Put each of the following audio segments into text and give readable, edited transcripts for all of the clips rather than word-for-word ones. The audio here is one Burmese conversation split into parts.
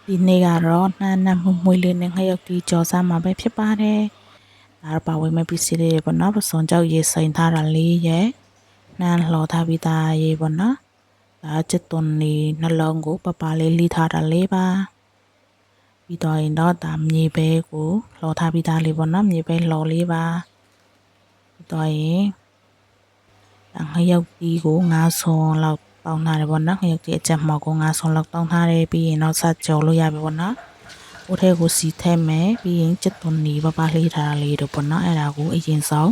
ဒီနေ့ကတော့နှမ်းမှုမွေးလေးနဲ့ငှက်ရုပ်တီကြော်စားမှာပဲဖြစ်ပါတယ်။ဒါပါဝင်မဲ့ပစ္စည်းလေးပေါ့နော်။ပစွန်ကြောက်ရေစိန်ထားတာလေးရဲ့နှမ်းလှော်ထားပြီးသားရေပေါ့နော်။ဒါချစ်သွန်နေနှလုံးကိုပပလေးလှီးထားတာလေးပါ။ပြီးတော့ရင်တော့ဒါမြေပဲကိုလှော်ထားပြီးသားလေးပေါ့နော်။မြေပဲလှော်လေးပါ။ပြီးတော့ရင်ငှက်ရုပ်တီကို9ဆွန်လောက်တောင်းထားတယ်ပေါ့နော်ငှက်ရုပ်တီအချက်မောက်ကို9ဆွန်လောက်တောင်းထားတယ်ပြီးရင်တော့စကြော်လို့ရပြီပေါ့နော်။ဦးထဲကိုစီထည့်မယ်ပြီးရင်ချစ်သွန်နေပပလှီးထားတာလေးတို့ပေါ့နော်။အဲ့ဒါကိုအရင်ဆုံး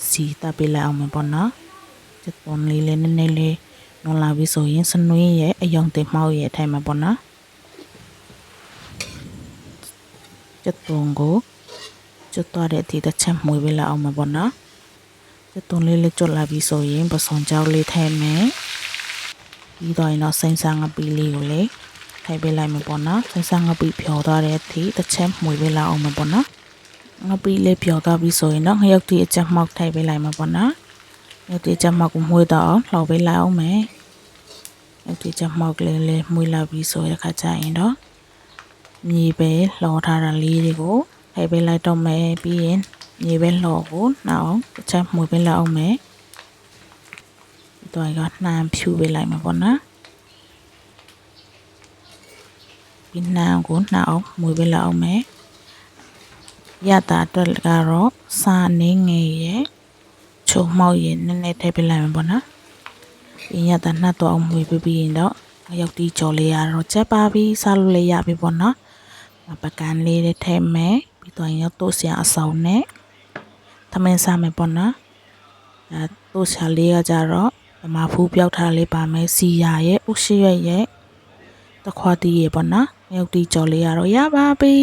စီတပ်ပေးလိုက်အောင်မယ်ပေါ့နော်။ချစ်သွန်လေးနည်းနည်းလေးနော်လာပြီးဆိုရင်စနွေးရဲ့အယုံတင်မှောက်ရဲ့ထည့်မယ်ပေါ့နော်။ချစ်သွန်ကိုကျွတ်သွားတဲ့အထိတစ်ချက်မှွေပေးလိုက်အောင်မယ်ပေါ့နော်။ချစ်သွန်လေးကျွတ်လာပြီးဆိုရင်ပစွန်ကြောက်လေးထည့်မယ်ပြီးတော့ရင်တော့စိမ့်စားငပီလေးကိုလေထည့်ပေးလိုက်မယ်ပေါ့နော်စိမ့်စားငပီဖြော်သွားတဲ့အထိတစ်ချက်မှွေပေးလိုက်အောင်မယ်ပေါ့နော်ငပီလေးဖြော်သွားပြီးဆိုရင်တော့ငရုတ်တီအချက်မောက်ထည့်ပေးလိုက်မယ်ပေါ့နော်ငရုတ်တီအချက်မောက်ကိုမှွေတော့အောင်လှော်ပေးလိုက်အောင်မယ်ငရုတ်တီအချက်မောက်လေးလေးမှွေလာပြီးဆိုရခါကျရင်တော့မြေပဲလှော်ထားတာလေးတွေကိုထည့်ပေးလိုက်တော့မယ်ပြီးရင်မြေပဲလှော်ကိုနောက်တစ်ချက်မှွေပေးလိုက်အောင်မယ်တော့ကနှမ်းဖြူပေးလိုက်မှာပေါ့နော်ပြီးနှမ်းကိုနှောက်မွေပေးလိုက်အောင်မယ်ရတာအတွက်ကတော့စာနေငယ်ရဲ့ချုံမောက်ရဲ့နည်းနည်းထည့်ပေးလိုက်မှာပေါ့နော်ပြီးရတာနှက်တော့အောင်မွေပေးပြီးရင်တော့ရောက်တီကြော်လေးရတော့ချက်ပါပြီးစားလို့လေးရပြီပေါ့နော်ပကံလေးတွေထည့်မယ်ပြီးတော့ရောက်တော့ဆရာအဆောင်နဲ့သမင်းစားမယ်ပေါ့နော်တို့ဆရာလေးကကြတော့မဖူးပြောက်ထားလေးပါမယ်စီရရဲ့ဥရှိရဲ့တခွားတီးရဲ့ပေါ့နော်မြုပ်တီကြော်လေးရတော့ရပါပြီ